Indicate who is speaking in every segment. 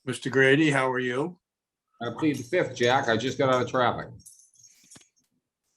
Speaker 1: Mr. Grady, how are you?
Speaker 2: I plead the fifth, Jack. I just got out of traffic.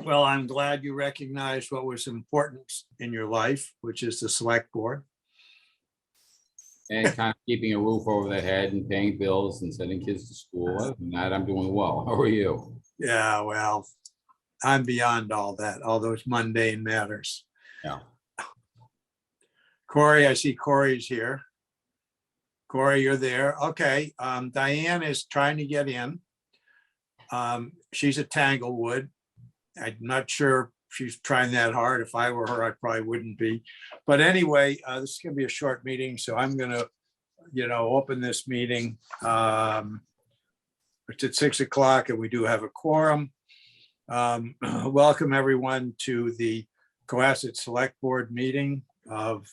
Speaker 1: Well, I'm glad you recognized what was important in your life, which is the select board.
Speaker 2: And kind of keeping a roof over their head and paying bills and sending kids to school. Other than that, I'm doing well. How are you?
Speaker 1: Yeah, well, I'm beyond all that, all those mundane matters.
Speaker 2: Yeah.
Speaker 1: Corey, I see Corey's here. Corey, you're there. Okay, Diane is trying to get in. She's at Tanglewood. I'm not sure she's trying that hard. If I were her, I probably wouldn't be. But anyway, this is gonna be a short meeting, so I'm gonna, open this meeting. It's at 6 o'clock and we do have a quorum. Welcome everyone to the Cohasset Select Board meeting of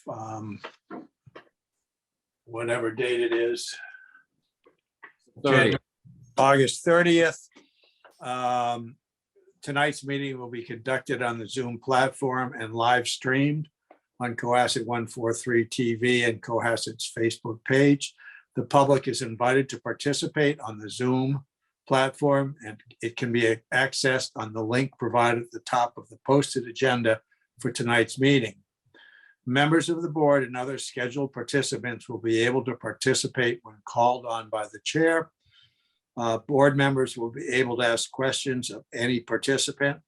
Speaker 1: whatever date it is.
Speaker 2: 30.
Speaker 1: August 30th. Tonight's meeting will be conducted on the Zoom platform and live streamed on Cohasset 143 TV and Cohasset's Facebook page. The public is invited to participate on the Zoom platform, and it can be accessed on the link provided at the top of the posted agenda for tonight's meeting. Members of the board and other scheduled participants will be able to participate when called on by the chair. Board members will be able to ask questions of any participant.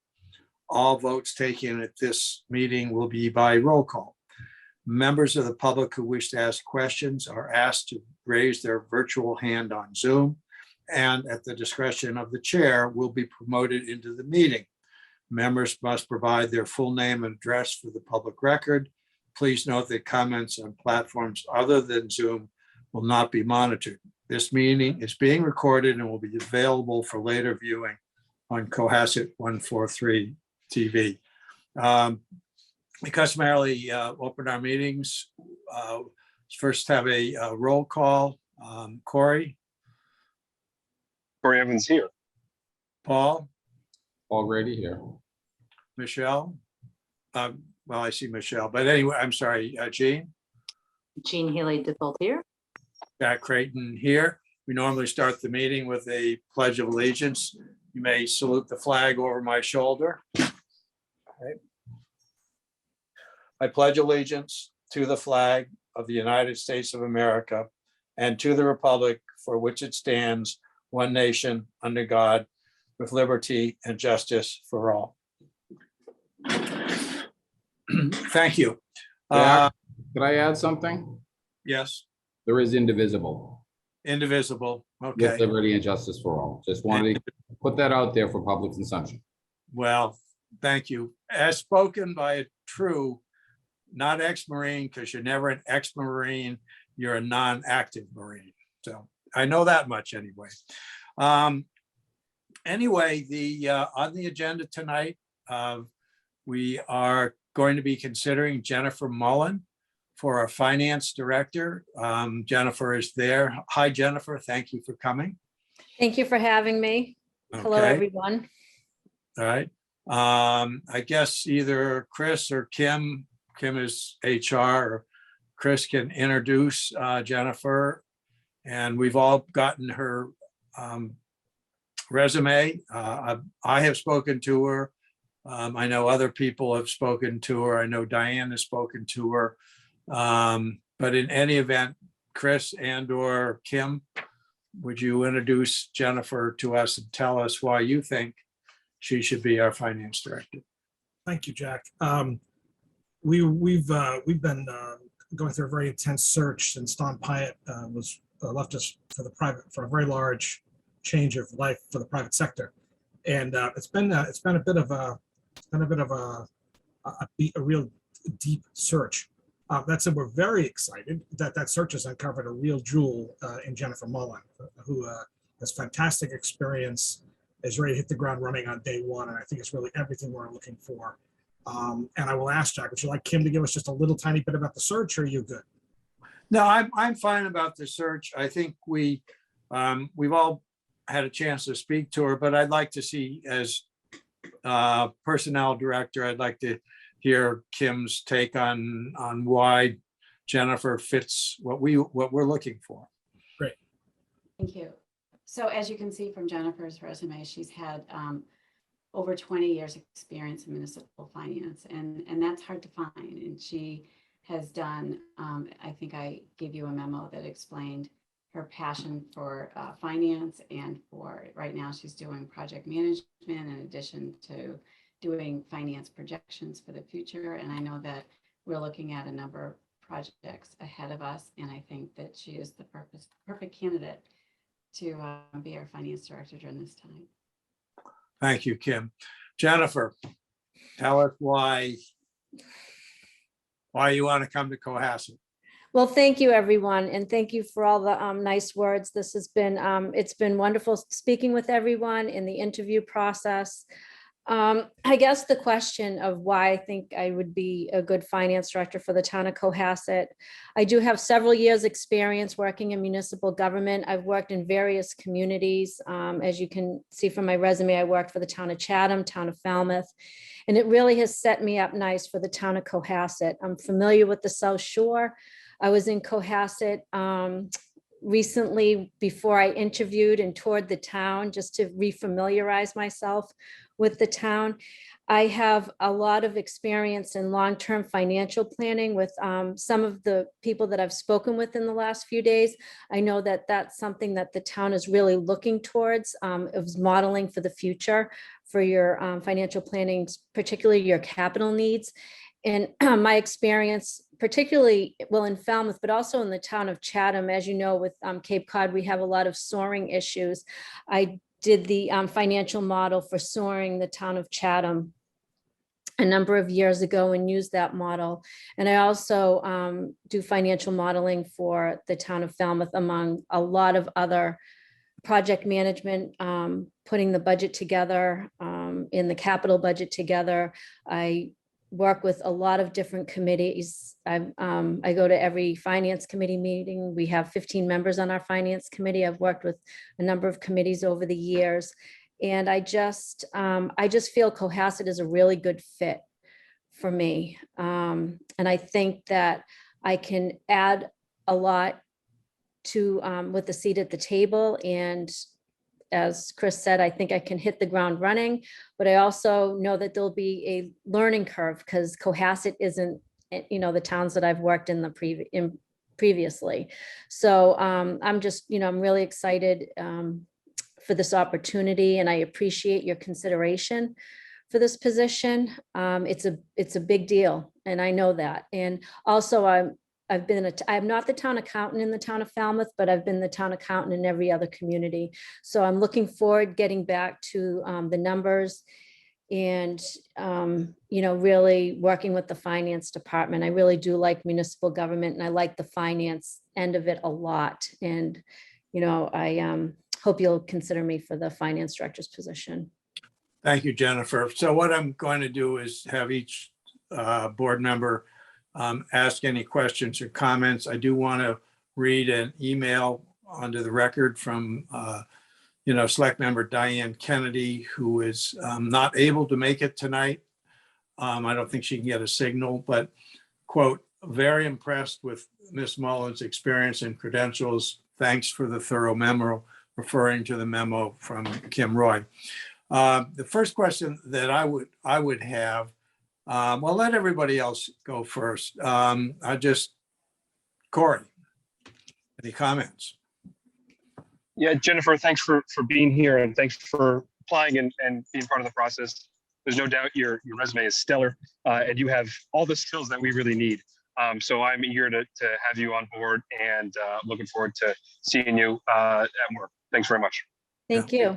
Speaker 1: All votes taken at this meeting will be by roll call. Members of the public who wish to ask questions are asked to raise their virtual hand on Zoom, and at the discretion of the chair will be promoted into the meeting. Members must provide their full name and address for the public record. Please note that comments on platforms other than Zoom will not be monitored. This meeting is being recorded and will be available for later viewing on Cohasset 143 TV. We customarily open our meetings. First have a roll call. Corey,
Speaker 3: Corey Evans here.
Speaker 1: Paul,
Speaker 2: Paul Grady here.
Speaker 1: Michelle. Well, I see Michelle, but anyway, I'm sorry, Jean.
Speaker 4: Jean Healy-Default here.
Speaker 1: Jack Creighton here. We normally start the meeting with a pledge of allegiance. You may salute the flag over my shoulder. Okay. I pledge allegiance to the flag of the United States of America and to the republic for which it stands, one nation, under God, with liberty and justice for all. Thank you.
Speaker 2: Jack, could I add something?
Speaker 1: Yes,
Speaker 2: There is indivisible.
Speaker 1: indivisible.
Speaker 2: With
Speaker 1: Okay,
Speaker 2: liberty and justice for all. Just wanted to put that out there for public consumption.
Speaker 1: well, thank you. As spoken by a true, not ex-Marine, because you're never an ex-Marine, you're a non-active Marine. So I know that much anyway. Anyway, on the agenda tonight, we are going to be considering Jennifer Mullen for our finance director. Jennifer is there. Hi, Jennifer. Thank you for coming.
Speaker 5: Thank you for having me. Hello,
Speaker 1: Okay,
Speaker 5: everyone.
Speaker 1: all right. I guess either Chris or Kim is HR, or Chris can introduce Jennifer. And we've all gotten her resume. I have spoken to her. I know other people have spoken to her. I know Diane has spoken to her. But in any event, Chris and or Kim, would you introduce Jennifer to us and tell us why you think she should be our finance director?
Speaker 6: Thank you, Jack. We've been going through a very intense search since Don Pyatt was left us for a very large change of life for the private sector, and it's been a bit of a real deep search. That said, we're very excited that search has uncovered a real jewel in Jennifer Mullen, who has fantastic experience, is ready to hit the ground running on day one, and I think it's really everything we're looking for. And I will ask Jack, would you like Kim to give us just a little tiny bit about the search, or are you good?
Speaker 1: No, I'm fine about the search. I think we've all had a chance to speak to her, but I'd like to see, as personnel director, I'd like to hear Kim's take on why Jennifer fits what we're looking for.
Speaker 6: Great.
Speaker 7: Thank you. So as you can see from Jennifer's resume, she's had over 20 years experience in municipal finance, and that's hard to find. And she has done, I think I gave you a memo that explained her passion for finance, and for right now she's doing project management in addition to doing finance projections for the future. And I know that we're looking at a number of projects ahead of us, and I think that she is the perfect candidate to be our finance director during this time.
Speaker 1: Thank you, Kim. Jennifer, tell us why you want to come to Cohasset.
Speaker 5: Well, thank you, everyone, and thank you for all the nice words. This has been, it's been wonderful speaking with everyone in the interview process. I guess the question of why I think I would be a good finance director for the town of Cohasset. I do have several years' experience working in municipal government. I've worked in various communities. As you can see from my resume, I worked for the town of Chatham, town of Falmouth, and it really has set me up nice for the town of Cohasset. I'm familiar with the South Shore. I was in Cohasset recently before I interviewed and toured the town just to refamiliarize myself with the town. I have a lot of experience in long-term financial planning with some of the people that I've spoken with in the last few days. I know that that's something that the town is really looking towards, is modeling for the future for your financial planning, particularly your capital needs. And my experience, particularly, well, in Falmouth, but also in the town of Chatham, as you know, with Cape Cod, we have a lot of soaring issues. I did the financial model for soaring the town of Chatham a number of years ago and used that model. And I also do financial modeling for the town of Falmouth, among a lot of other project management, putting the budget together, in the capital budget together. I work with a lot of different committees. I go to every finance committee meeting. We have 15 members on our finance committee. I've worked with a number of committees over the years. And I just feel Cohasset is a really good fit for me. And I think that I can add a lot to with the seat at the table. And as Chris said, I think I can hit the ground running, but I also know that there'll be a learning curve because Cohasset isn't, the towns that I've worked in previously. So I'm just, I'm really excited for this opportunity, and I appreciate your consideration for this position. It's a big deal, and I know that. And also I'm not the town accountant in the town of Falmouth, but I've been the town accountant in every other community. So I'm looking forward getting back to the numbers and, really working with the finance department. I really do like municipal government, and I like the finance end of it a lot. And, I hope you'll consider me for the finance director's position.
Speaker 1: Thank you, Jennifer. So what I'm going to do is have each board member ask any questions or comments. I do want to read an email onto the record from, Select Member Diane Kennedy, who is not able to make it tonight. I don't think she can get a signal, but quote, very impressed with Ms. Mullen's experience and credentials. Thanks for the thorough memo, referring to the memo from Kim Roy. The first question that I would have, well, let everybody else go first. Corey, any comments?
Speaker 3: Yeah, Jennifer, thanks for being here, and thanks for applying and being part of the process. There's no doubt your resume is stellar, and you have all the skills that we really need. So I'm eager to have you on board, and looking forward to seeing you at work. Thanks very much.
Speaker 5: Thank you.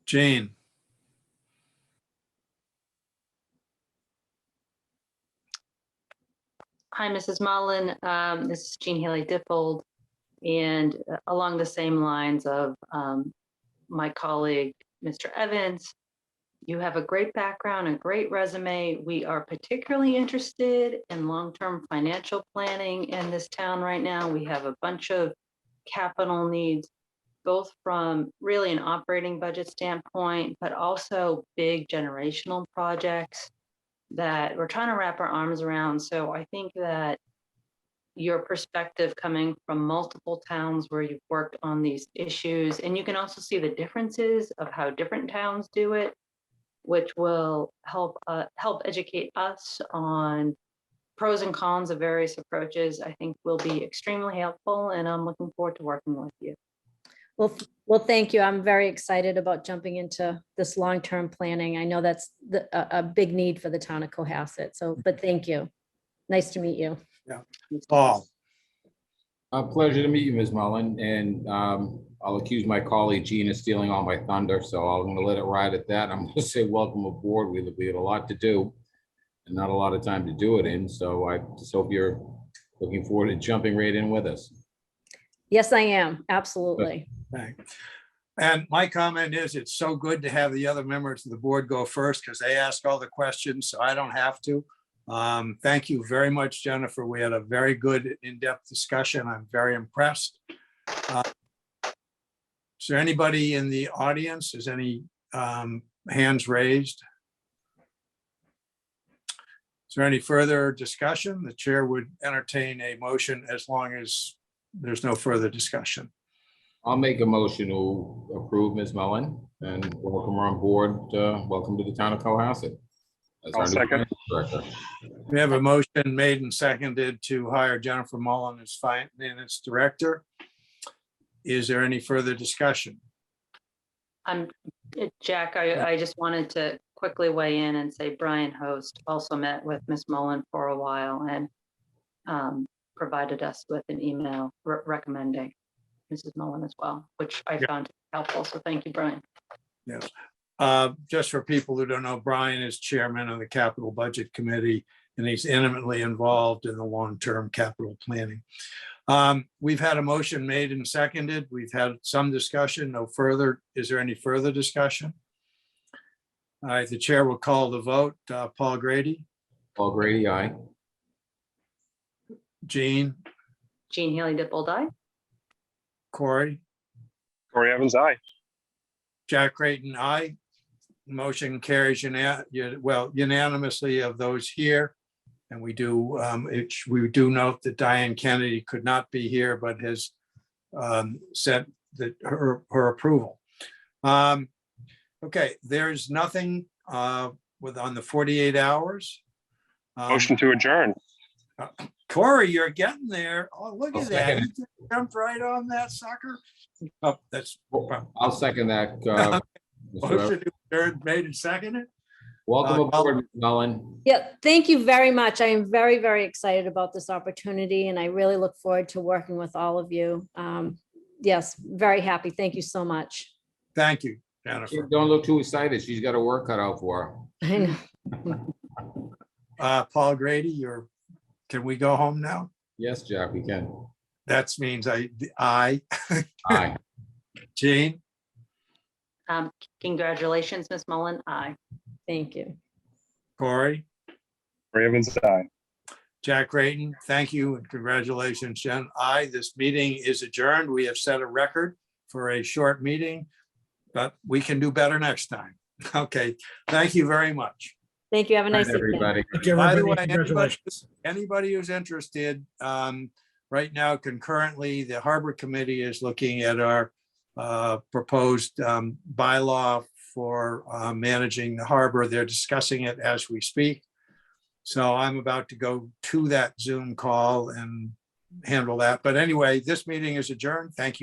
Speaker 1: Jane.
Speaker 4: Hi, Mrs. Mullen. This is Jean Haley Dippold. And along the same lines of my colleague, Mr. Evans, you have a great background, a great resume. We are particularly interested in long-term financial planning in this town right now. We have a bunch of capital needs, both from really an operating budget standpoint, but also big generational projects that we're trying to wrap our arms around. So I think that, your perspective coming from multiple towns where you've worked on these issues. And you can also see the differences of how different towns do it, which will help educate us on pros and cons of various approaches. I think will be extremely helpful, and I'm looking forward to working with you.
Speaker 5: Well, thank you. I'm very excited about jumping into this long-term planning. I know that's a big need for the town of Cohasset. So, but thank you. Nice to meet you.
Speaker 1: Paul,
Speaker 2: A pleasure to meet you, Ms. Mullen, and I'll accuse my colleague Gina stealing all my thunder, so I'm gonna let it ride at that. I'm gonna say welcome aboard. We had a lot to do and not a lot of time to do it in, so I just hope you're looking forward to jumping right in with us.
Speaker 5: Yes, I am. Absolutely.
Speaker 1: thanks. And my comment is, it's so good to have the other members of the board go first because they ask all the questions, so I don't have to. Thank you very much, Jennifer. We had a very good in-depth discussion. I'm very impressed. Is there anybody in the audience? Is any hands raised? Is there any further discussion? The chair would entertain a motion as long as there's no further discussion.
Speaker 2: I'll make a motion to approve Ms. Mullen and welcome her on board. Welcome to the town of Cohasset. as our
Speaker 3: I'll
Speaker 2: new
Speaker 3: second.
Speaker 2: finance director.
Speaker 1: We have a motion made and seconded to hire Jennifer Mullen as finance director. Is there any further discussion?
Speaker 4: Jack, I just wanted to quickly weigh in and say Brian Host also met with Ms. Mullen for a while and provided us with an email recommending Mrs. Mullen as well, which I found helpful. So thank you, Brian.
Speaker 1: Yes. Just for people who don't know, Brian is chairman of the Capital Budget Committee, and he's intimately involved in the long-term capital planning. We've had a motion made and seconded. We've had some discussion, no further. Is there any further discussion? All right, the chair will call the vote. Paul Grady,
Speaker 2: Paul Grady, aye.
Speaker 1: Jean,
Speaker 4: Jean Haley Dippold, aye.
Speaker 1: Corey,
Speaker 3: Corey Evans, aye.
Speaker 1: Jack Creighton, aye. Motion carries unanimously of those here. And we do note that Diane Kennedy could not be here, but has sent her approval. Okay, there's nothing on the 48 hours.
Speaker 3: Motion to adjourn.
Speaker 1: Corey, you're getting there. Oh, look
Speaker 2: I'll
Speaker 1: at that.
Speaker 2: second
Speaker 1: You jumped right on that sucker. Oh, that's
Speaker 2: I'll second that. Mr.
Speaker 1: motion to adjourn, made and seconded.
Speaker 2: Welcome aboard, Ms. Mullen.
Speaker 5: Yeah, thank you very much. I am very, very excited about this opportunity and I really look forward to working with all of you. Yes, very happy. Thank you so much.
Speaker 1: Thank you, Jennifer.
Speaker 2: Don't look too excited. She's got her work cut out for her.
Speaker 5: I know.
Speaker 1: Paul Grady, can we go home now?
Speaker 2: Yes, Jack, we can.
Speaker 1: That means I,
Speaker 2: Aye.
Speaker 1: Jean,
Speaker 4: Congratulations, Ms. Mullen, aye.
Speaker 5: Thank you.
Speaker 1: Corey,
Speaker 3: Corey Evans, aye.
Speaker 1: Jack Creighton, thank you and congratulations, Jen. This meeting is adjourned. We have set a record for a short meeting, but we can do better next time. Okay, thank you very much.
Speaker 5: Thank you. Have a nice
Speaker 2: Night,
Speaker 5: evening.
Speaker 2: everybody.
Speaker 6: Thank you,
Speaker 1: By the
Speaker 6: everybody.
Speaker 1: way,
Speaker 6: Congratulations.
Speaker 1: Anybody who's interested, right now concurrently, the Harbor Committee is looking at our proposed bylaw for managing the harbor. They're discussing it as we speak. So I'm about to go to that Zoom call and handle that. But anyway, this meeting is adjourned. Thank you.